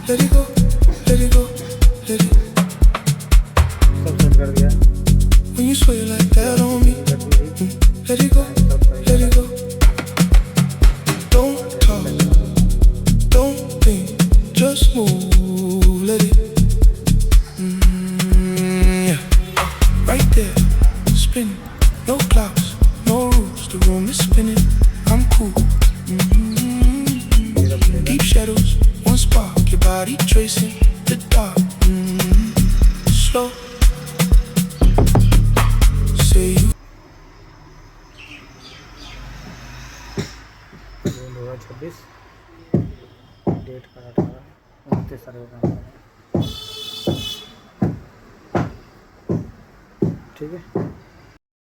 let it go, let it go, let it. सब set कर दिया। When you swear like that on me, let it go, let it go. Don't talk, don't think, just move, let it. Yeah. Right there, spinning, no clouds, no rules. The room is spinning, I'm cool. Deep shadows, one spark, your body tracing the dark. Slow. Say you. 2026 date का 18 29 तारीख का ठीक है।